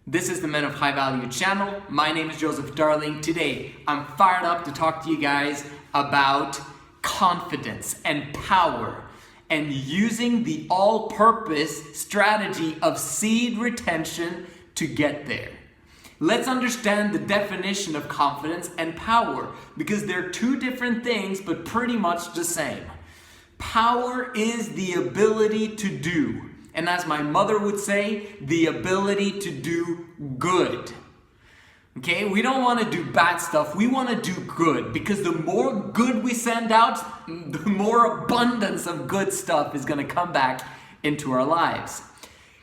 This is the Men of High Value channel. My name is Joseph Darling. Today, I'm fired up to talk to you guys about confidence and power and using the all-purpose strategy of seed retention to get there. Let's understand the definition of confidence and power because they're two different things but pretty much the same. Power is the ability to do. And as my mother would say, the ability to do good. Okay, we don't want to do bad stuff. We want to do good because the more good we send out, the more abundance of good stuff is going to come back into our lives.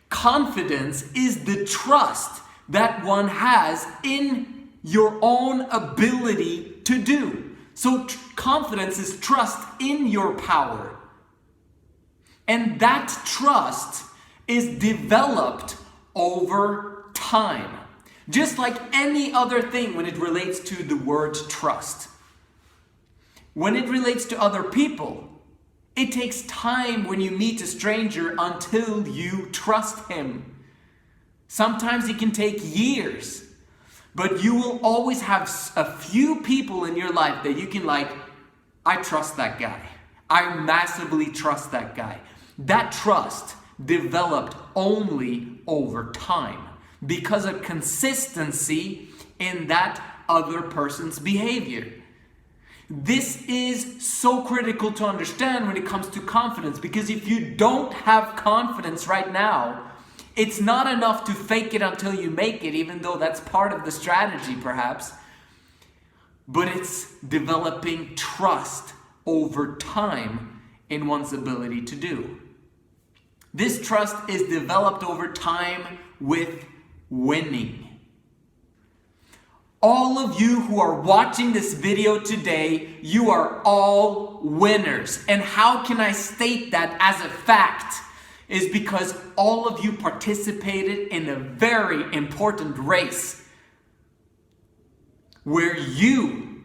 Confidence is the trust that one has in your own ability to do. So confidence is trust in your power. And that trust is developed over time. Just like any other thing when it relates to the word trust. When it relates to other people, it takes time when you meet a stranger until you trust him. Sometimes it can take years. But you will always have a few people in your life that you can I trust that guy. I massively trust that guy. That trust developed only over time because of consistency in that other person's behavior. This is so critical to understand when it comes to confidence, because if you don't have confidence right now, it's not enough to fake it until you make it, even though that's part of the strategy perhaps, but it's developing trust over time in one's ability to do. This trust is developed over time with winning. All of you who are watching this video today, you are all winners. And how can I state that as a fact? Is because all of you participated in a very important race where you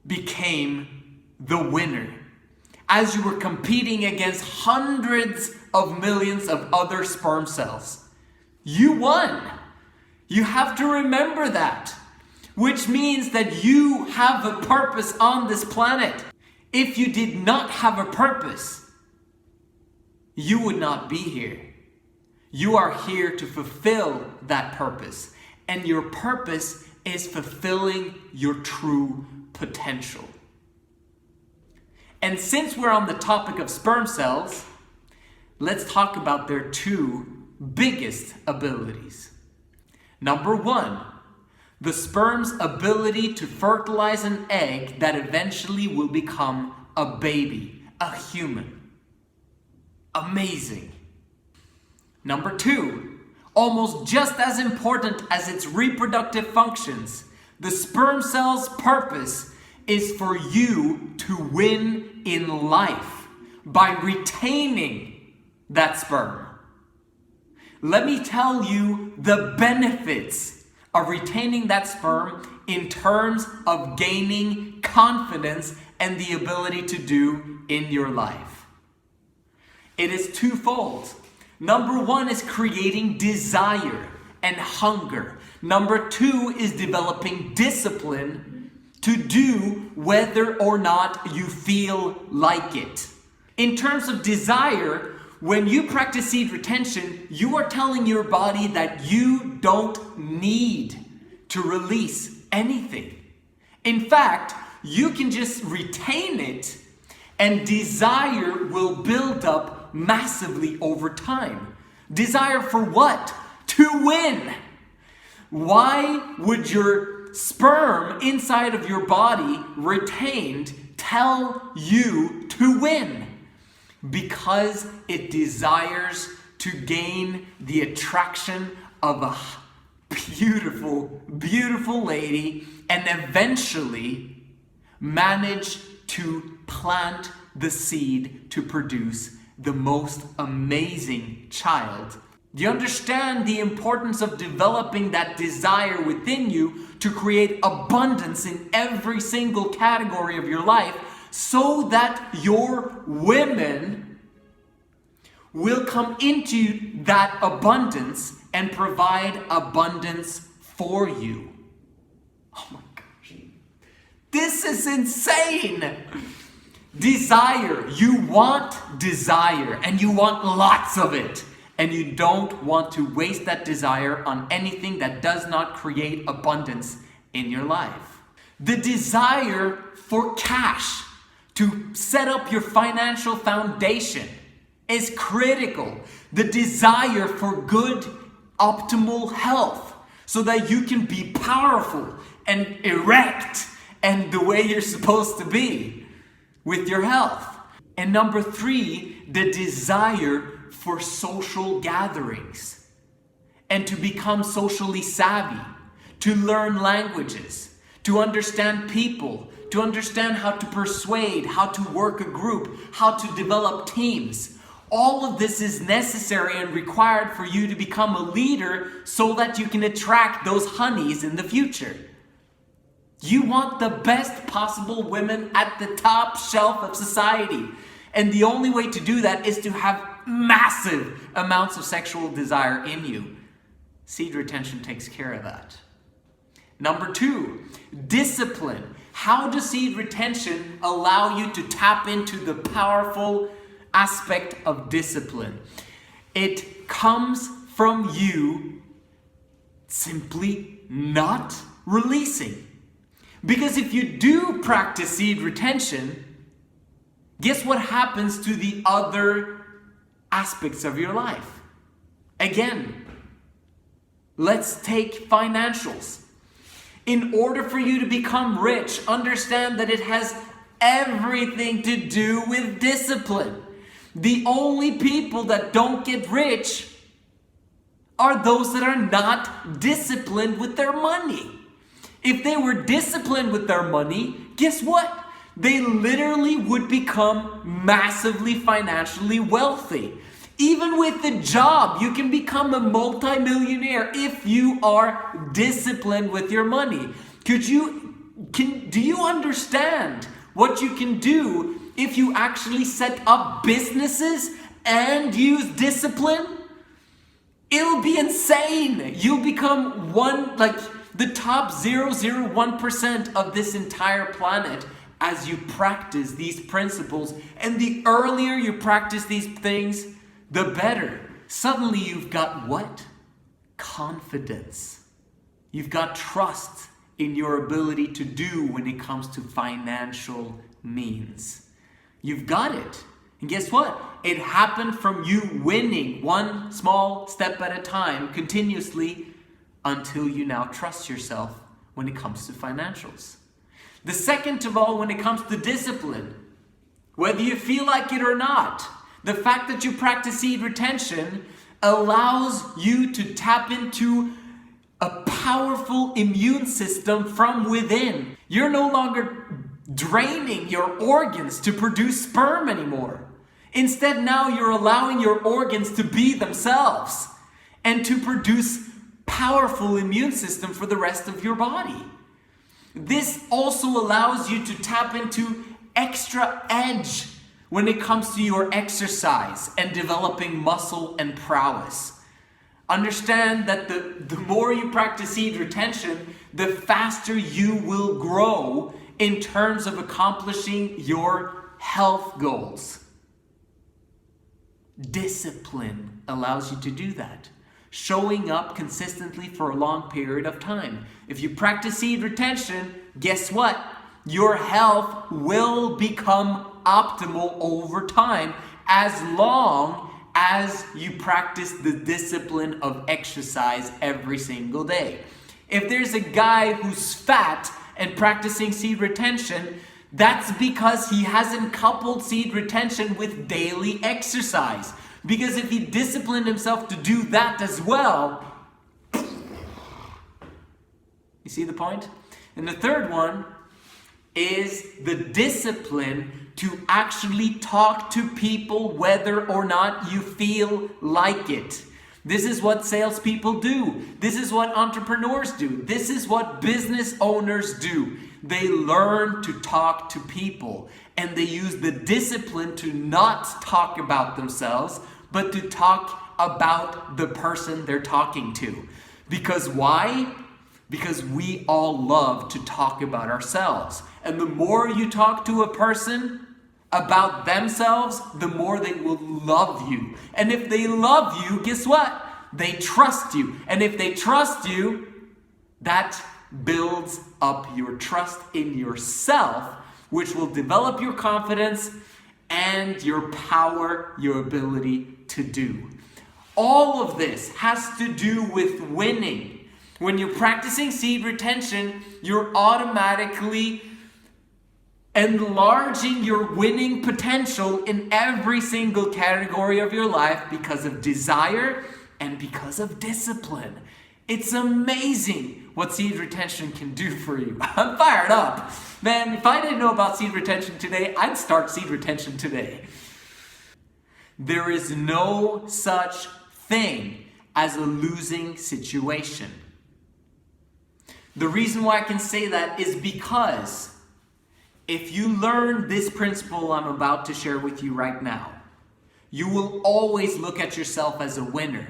became the winner. As you were competing against hundreds of millions of other sperm cells. You won. You have to remember that. Which means that you have a purpose on this planet. If you did not have a purpose, you would not be here. You are here to fulfill that purpose. And your purpose is fulfilling your true potential. And since we're on the topic of sperm cells, let's talk about their two biggest abilities. Number one, the sperm's ability to fertilize an egg that eventually will become a baby, a human. Amazing. Number two, almost just as important as its reproductive functions, the sperm cell's purpose is for you to win in life by retaining that sperm. Let me tell you the benefits of retaining that sperm in terms of gaining confidence and the ability to do in your life. It is twofold. Number one is creating desire and hunger. Number two is developing discipline to do whether or not you feel like it. In terms of desire, when you practice seed retention, you are telling your body that you don't need to release anything. In fact, you can just retain it and desire will build up massively over time. Desire for what? To win. Why would your sperm inside of your body retained tell you to win? Because it desires to gain the attraction of a beautiful, beautiful lady and eventually manage to plant the seed to produce the most amazing child. Do you understand the importance of developing that desire within you to create abundance in every single category of your life so that your women will come into that abundance and provide abundance for you. Oh my gosh. This is insane. Desire. You want desire, and you want lots of it. And you don't want to waste that desire on anything that does not create abundance in your life. The desire for cash to set up your financial foundation is critical. The desire for good, optimal health so that you can be powerful and erect and the way you're supposed to be with your health. And number 3, the desire for social gatherings and to become socially savvy, to learn languages, to understand people, to understand how to persuade, how to work a group, how to develop teams. All of this is necessary and required for you to become a leader so that you can attract those honeys in the future. You want the best possible women at the top shelf of society. And the only way to do that is to have massive amounts of sexual desire in you. Seed retention takes care of that. Number 2, discipline. How does seed retention allow you to tap into the powerful aspect of discipline? It comes from you simply not releasing. Because if you do practice seed retention, guess what happens to the other aspects of your life? Again, let's take financials. In order for you to become rich, understand that it has everything to do with discipline. The only people that don't get rich are those that are not disciplined with their money. If they were disciplined with their money, guess what? They literally would become massively financially wealthy. Even with a job, you can become a multimillionaire if you are disciplined with your money. Do you understand what you can do if you actually set up businesses and use discipline? It'll be insane. You'll become the top 0.001% of this entire planet as you practice these principles. And the earlier you practice these things, the better. Suddenly you've got what? Confidence. You've got trust in your ability to do when it comes to financial means. You've got it. And guess what? It happened from you winning one small step at a time continuously until you now trust yourself when it comes to financials. The second of all, when it comes to discipline, whether you feel like it or not, the fact that you practice seed retention allows you to tap into a powerful immune system from within. You're no longer draining your organs to produce sperm anymore. Instead, now you're allowing your organs to be themselves and to produce powerful immune system for the rest of your body. This also allows you to tap into extra edge when it comes to your exercise and developing muscle and prowess. Understand that the more you practice seed retention, the faster you will grow in terms of accomplishing your health goals. Discipline allows you to do that. Showing up consistently for a long period of time. If you practice seed retention, guess what? Your health will become optimal over time as long as you practice the discipline of exercise every single day. If there's a guy who's fat and practicing seed retention, that's because he hasn't coupled seed retention with daily exercise. Because if he disciplined himself to do that as well, you see the point? And the third one is the discipline to actually talk to people whether or not you feel like it. This is what salespeople do. This is what entrepreneurs do. This is what business owners do. They learn to talk to people, and they use the discipline to not talk about themselves, but to talk about the person they're talking to. Because why? Because we all love to talk about ourselves. And the more you talk to a person about themselves, the more they will love you. And if they love you, guess what? They trust you. And if they trust you, that builds up your trust in yourself, which will develop your confidence and your power, your ability to do. All of this has to do with winning. When you're practicing seed retention, you're automatically enlarging your winning potential in every single category of your life because of desire and because of discipline. It's amazing what seed retention can do for you. I'm fired up. Man, if I didn't know about seed retention today, I'd start seed retention today. There is no such thing as a losing situation. The reason why I can say that is because if you learn this principle I'm about to share with you right now, you will always look at yourself as a winner.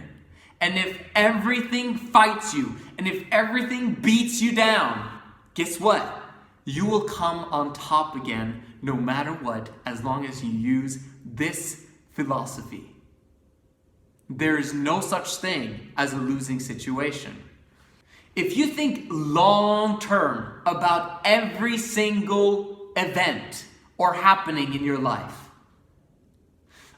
And if everything fights you, and if everything beats you down, guess what? You will come on top again no matter what, as long as you use this philosophy. There is no such thing as a losing situation. If you think long term about every single event or happening in your life,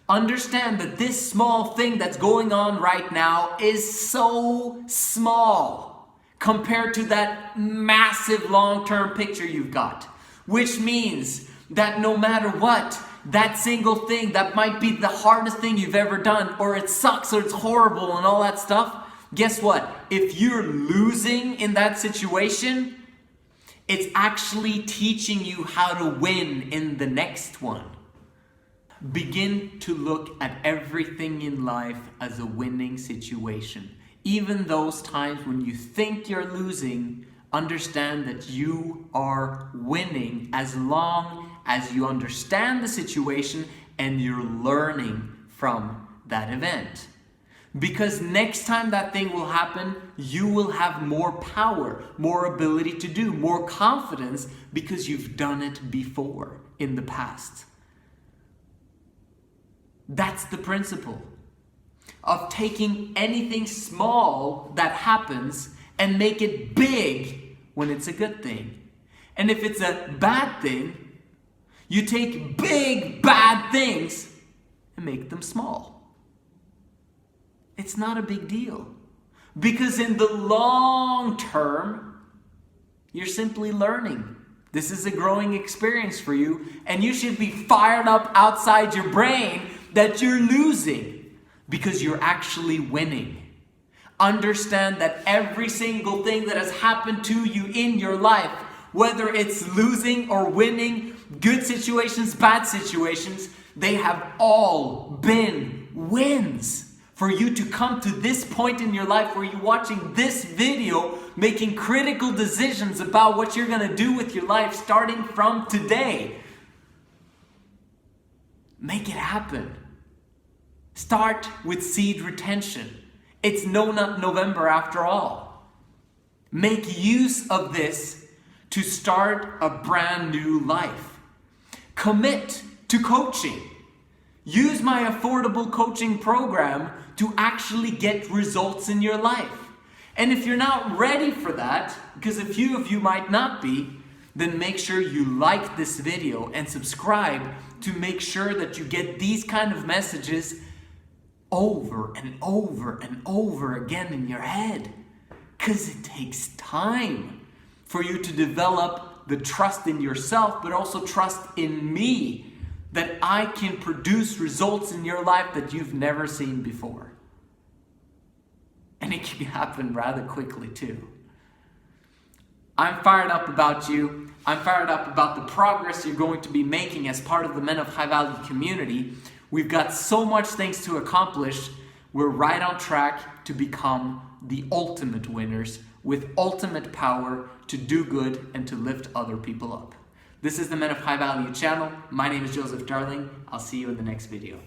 understand that this small thing that's going on right now is so small compared to that massive long-term picture you've got. Which means that no matter what, that single thing that might be the hardest thing you've ever done, or it sucks, or it's horrible and all that stuff, guess what? If you're losing in that situation, it's actually teaching you how to win in the next one. Begin to look at everything in life as a winning situation. Even those times when you think you're losing, understand that you are winning as long as you understand the situation and you're learning from that event. Because next time that thing will happen, you will have more power, more ability to do, more confidence because you've done it before in the past. That's the principle of taking anything small that happens and make it big when it's a good thing. And if it's a bad thing, you take big bad things and make them small. It's not a big deal. Because in the long term, you're simply learning. This is a growing experience for you, and you should be fired up outside your brain that you're losing because you're actually winning. Understand that every single thing that has happened to you in your life, whether it's losing or winning, good situations, bad situations, they have all been wins. For you to come to this point in your life where you're watching this video, making critical decisions about what you're going to do with your life starting from today. Make it happen. Start with seed retention. It's No Nut November after all. Make use of this to start a brand new life. Commit to coaching. Use my affordable coaching program to actually get results in your life. And if you're not ready for that, because a few of you might not be, then make sure you like this video and subscribe to make sure that you get these kind of messages over and over and over again in your head. Because it takes time for you to develop the trust in yourself, but also trust in me, that I can produce results in your life that you've never seen before. And it can happen rather quickly too. I'm fired up about you. I'm fired up about the progress you're going to be making as part of the Men of High Value community. We've got so much things to accomplish. We're right on track to become the ultimate winners with ultimate power to do good and to lift other people up. This is the Men of High Value channel. My name is Joseph Darling. I'll see you in the next video.